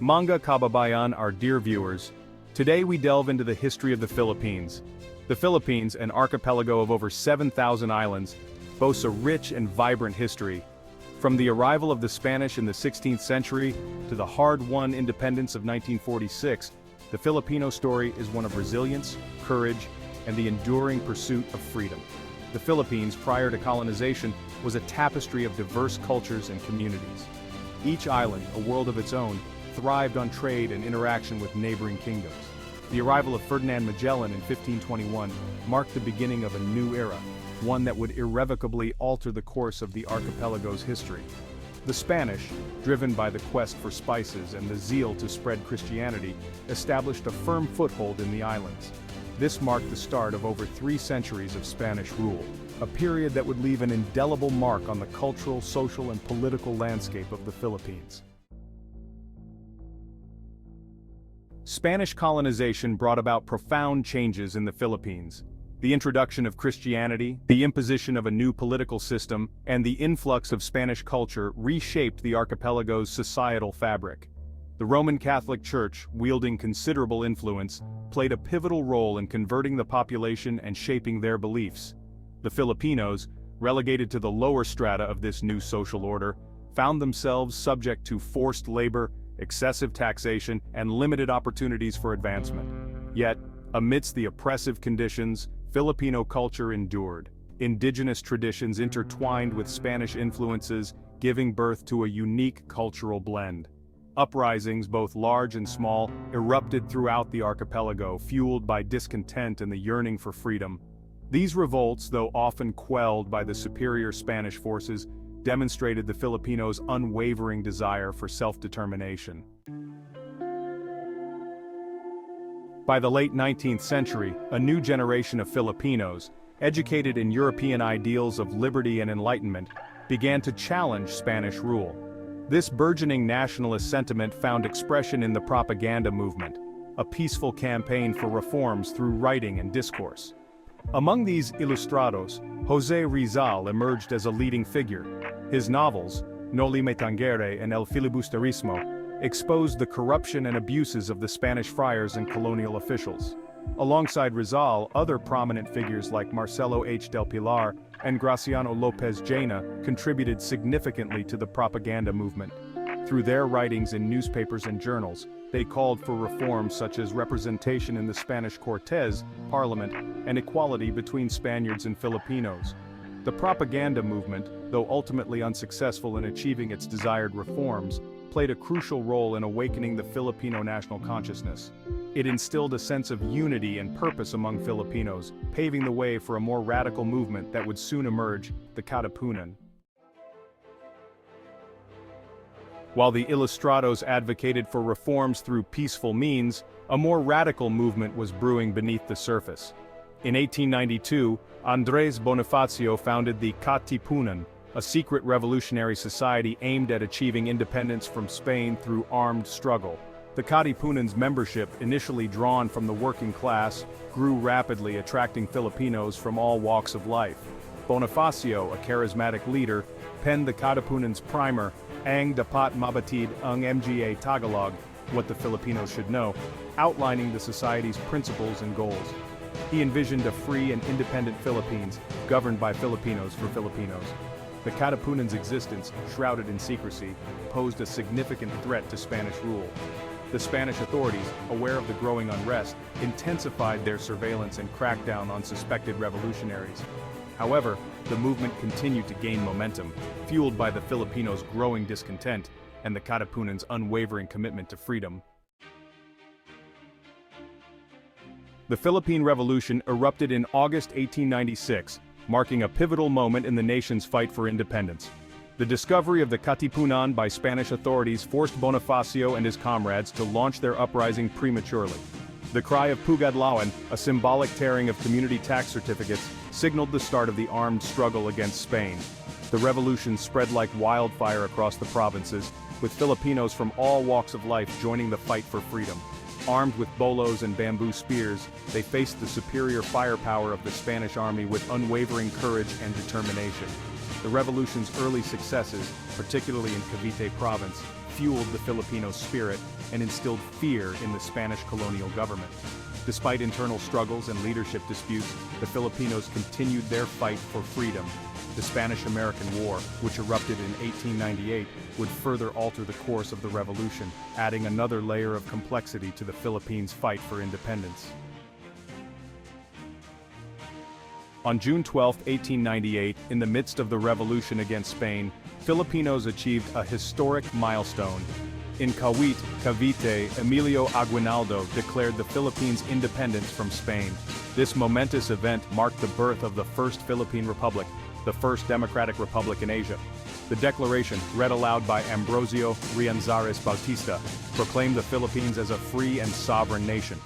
Manga Kababayan, our dear viewers. Today we delve into the history of the Philippines. The Philippines, an archipelago of over 7,000 islands, boasts a rich and vibrant history. From the arrival of the Spanish in the 16th century to the hard-won independence of 1946, the Filipino story is one of resilience, courage, and the enduring pursuit of freedom. The Philippines, prior to colonization, was a tapestry of diverse cultures and communities. Each island, a world of its own, thrived on trade and interaction with neighboring kingdoms. The arrival of Ferdinand Magellan in 1521 marked the beginning of a new era, one that would irrevocably alter the course of the archipelago's history. The Spanish, driven by the quest for spices and the zeal to spread Christianity, established a firm foothold in the islands. This marked the start of over 3 centuries of Spanish rule, a period that would leave an indelible mark on the cultural, social, and political landscape of the Philippines. Spanish colonization brought about profound changes in the Philippines. The introduction of Christianity, the imposition of a new political system, and the influx of Spanish culture reshaped the archipelago's societal fabric. The Roman Catholic Church, wielding considerable influence, played a pivotal role in converting the population and shaping their beliefs. The Filipinos, relegated to the lower strata of this new social order, found themselves subject to forced labor, excessive taxation, and limited opportunities for advancement. Yet, amidst the oppressive conditions, Filipino culture endured. Indigenous traditions intertwined with Spanish influences, giving birth to a unique cultural blend. Uprisings, both large and small, erupted throughout the archipelago, fueled by discontent and the yearning for freedom. These revolts, though often quelled by the superior Spanish forces, demonstrated the Filipinos' unwavering desire for self-determination. By the late 19th century, a new generation of Filipinos, educated in European ideals of liberty and enlightenment, began to challenge Spanish rule. This burgeoning nationalist sentiment found expression in the propaganda movement, a peaceful campaign for reforms through writing and discourse. Among these ilustrados, José Rizal emerged as a leading figure. His novels, Noli Me Tangere and El Filibusterismo, exposed the corruption and abuses of the Spanish friars and colonial officials. Alongside Rizal, other prominent figures like Marcelo H. del Pilar and Graciano López Jaena contributed significantly to the propaganda movement. Through their writings in newspapers and journals, they called for reforms such as representation in the Spanish Cortes, parliament, and equality between Spaniards and Filipinos. The propaganda movement, though ultimately unsuccessful in achieving its desired reforms, played a crucial role in awakening the Filipino national consciousness. It instilled a sense of unity and purpose among Filipinos, paving the way for a more radical movement that would soon emerge, the Katipunan. While the Ilustrados advocated for reforms through peaceful means, a more radical movement was brewing beneath the surface. In 1892, Andrés Bonifacio founded the Katipunan, a secret revolutionary society aimed at achieving independence from Spain through armed struggle. The Katipunan's membership, initially drawn from the working class, grew rapidly, attracting Filipinos from all walks of life. Bonifacio, a charismatic leader, penned the Katipunan's primer, Ang Dapat Mabatid ang Mga Tagalog, What the Filipinos Should Know, outlining the society's principles and goals. He envisioned a free and independent Philippines, governed by Filipinos for Filipinos. The Katipunan's existence, shrouded in secrecy, posed a significant threat to Spanish rule. The Spanish authorities, aware of the growing unrest, intensified their surveillance and crackdown on suspected revolutionaries. However, the movement continued to gain momentum, fueled by the Filipinos' growing discontent and the Katipunan's unwavering commitment to freedom. The Philippine Revolution erupted in August 1896, marking a pivotal moment in the nation's fight for independence. The discovery of the Katipunan by Spanish authorities forced Bonifacio and his comrades to launch their uprising prematurely. The cry of Pugadlawan, a symbolic tearing of community tax certificates, signaled the start of the armed struggle against Spain. The revolution spread like wildfire across the provinces, with Filipinos from all walks of life joining the fight for freedom. Armed with bolos and bamboo spears, they faced the superior firepower of the Spanish army with unwavering courage and determination. The revolution's early successes, particularly in Cavite province, fueled the Filipino spirit, and instilled fear in the Spanish colonial government. Despite internal struggles and leadership disputes, the Filipinos continued their fight for freedom. The Spanish-American War, which erupted in 1898, would further alter the course of the revolution, adding another layer of complexity to the Philippines' fight for independence. On June 12, 1898, in the midst of the revolution against Spain, Filipinos achieved a historic milestone. In Cavite, Emilio Aguinaldo declared the Philippines' independence from Spain. This momentous event marked the birth of the First Philippine Republic, the first democratic republic in Asia. The declaration, read aloud by Ambrosio Rianzares Bautista, proclaimed the Philippines as a free and sovereign nation.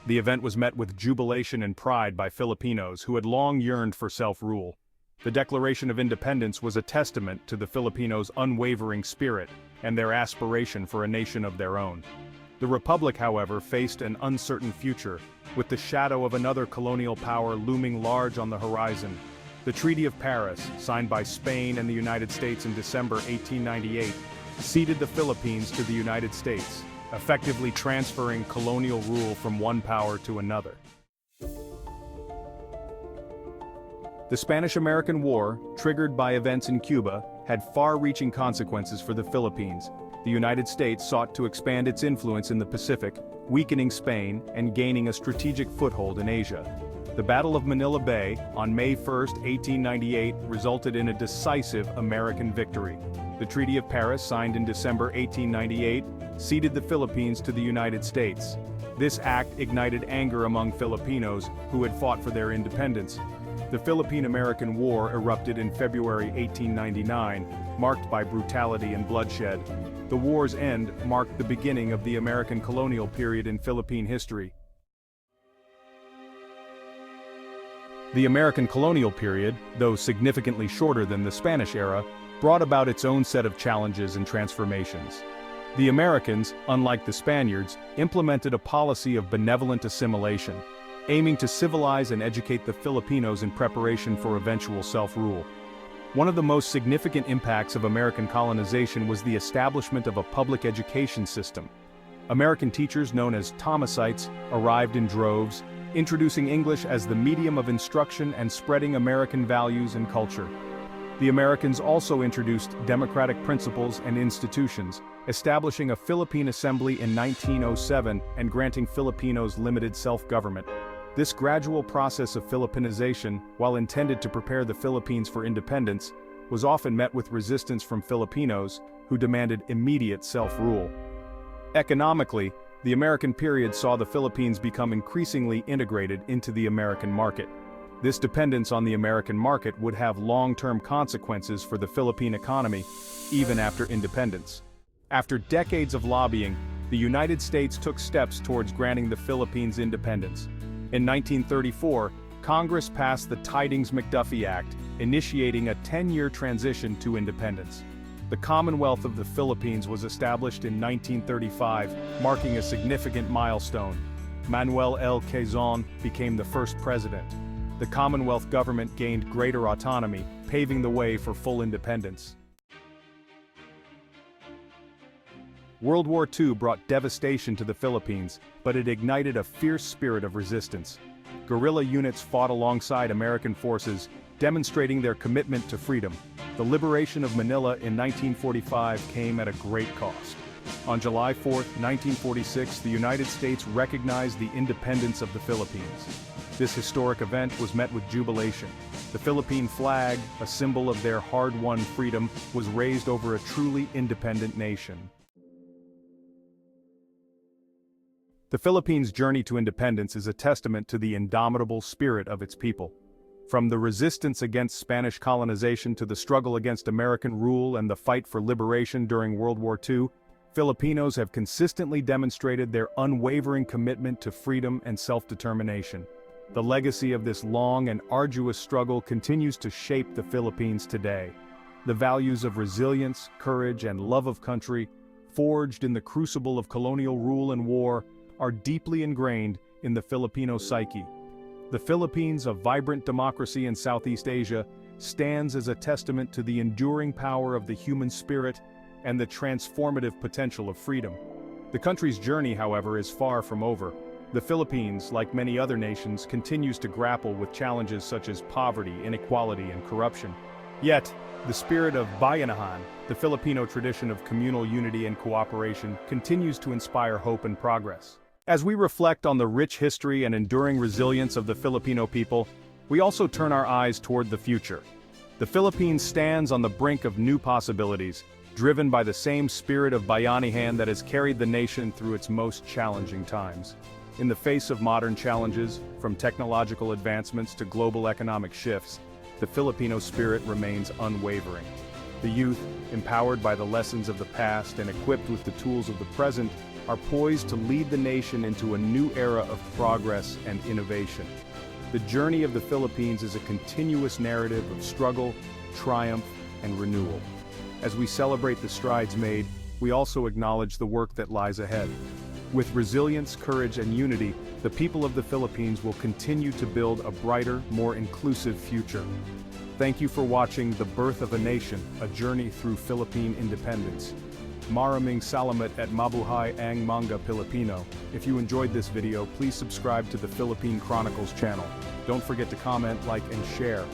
The event was met with jubilation and pride by Filipinos who had long yearned for self-rule. The Declaration of Independence was a testament to the Filipinos' unwavering spirit and their aspiration for a nation of their own. The Republic, however, faced an uncertain future, with the shadow of another colonial power looming large on the horizon. The Treaty of Paris, signed by Spain and the United States in December 1898, ceded the Philippines to the United States, effectively transferring colonial rule from one power to another. The Spanish-American War, triggered by events in Cuba, had far-reaching consequences for the Philippines. The United States sought to expand its influence in the Pacific, weakening Spain and gaining a strategic foothold in Asia. The Battle of Manila Bay, on May 1, 1898, resulted in a decisive American victory. The Treaty of Paris, signed in December 1898, ceded the Philippines to the United States. This act ignited anger among Filipinos who had fought for their independence. The Philippine-American War erupted in February 1899, marked by brutality and bloodshed. The war's end marked the beginning of the American colonial period in Philippine history. The American colonial period, though significantly shorter than the Spanish era, brought about its own set of challenges and transformations. The Americans, unlike the Spaniards, implemented a policy of benevolent assimilation, aiming to civilize and educate the Filipinos in preparation for eventual self-rule. One of the most significant impacts of American colonization was the establishment of a public education system. American teachers known as Thomasites arrived in droves, introducing English as the medium of instruction and spreading American values and culture. The Americans also introduced democratic principles and institutions, establishing a Philippine Assembly in 1907 and granting Filipinos limited self-government. This gradual process of Filipinization, while intended to prepare the Philippines for independence, was often met with resistance from Filipinos, who demanded immediate self-rule. Economically, the American period saw the Philippines become increasingly integrated into the American market. This dependence on the American market would have long-term consequences for the Philippine economy, even after independence. After decades of lobbying, the United States took steps towards granting the Philippines independence. In 1934, Congress passed the Tydings-McDuffie Act, initiating a 10-year transition to independence. The Commonwealth of the Philippines was established in 1935, marking a significant milestone. Manuel L. Quezon became the first president. The Commonwealth government gained greater autonomy, paving the way for full independence. World War II brought devastation to the Philippines, but it ignited a fierce spirit of resistance. Guerrilla units fought alongside American forces, demonstrating their commitment to freedom. The liberation of Manila in 1945 came at a great cost. On July 4, 1946, the United States recognized the independence of the Philippines. This historic event was met with jubilation. The Philippine flag, a symbol of their hard-won freedom, was raised over a truly independent nation. The Philippines' journey to independence is a testament to the indomitable spirit of its people. From the resistance against Spanish colonization to the struggle against American rule and the fight for liberation during World War II, Filipinos have consistently demonstrated their unwavering commitment to freedom and self-determination. The legacy of this long and arduous struggle continues to shape the Philippines today. The values of resilience, courage, and love of country, forged in the crucible of colonial rule and war, are deeply ingrained in the Filipino psyche. The Philippines, a vibrant democracy in Southeast Asia, stands as a testament to the enduring power of the human spirit and the transformative potential of freedom. The country's journey, however, is far from over. The Philippines, like many other nations, continues to grapple with challenges such as poverty, inequality, and corruption. Yet, the spirit of bayanihan, the Filipino tradition of communal unity and cooperation, continues to inspire hope and progress. As we reflect on the rich history and enduring resilience of the Filipino people, we also turn our eyes toward the future. The Philippines stands on the brink of new possibilities, driven by the same spirit of bayanihan that has carried the nation through its most challenging times. In the face of modern challenges, from technological advancements to global economic shifts, the Filipino spirit remains unwavering. The youth, empowered by the lessons of the past and equipped with the tools of the present, are poised to lead the nation into a new era of progress and innovation. The journey of the Philippines is a continuous narrative of struggle, triumph, and renewal. As we celebrate the strides made, we also acknowledge the work that lies ahead. With resilience, courage, and unity, the people of the Philippines will continue to build a brighter, more inclusive future. Thank you for watching The Birth of a Nation, a journey through Philippine independence. Maraming salamat at mabuhay ang mga Pilipino. If you enjoyed this video, please subscribe to the Philippine Chronicles channel. Don't forget to comment, like, and share.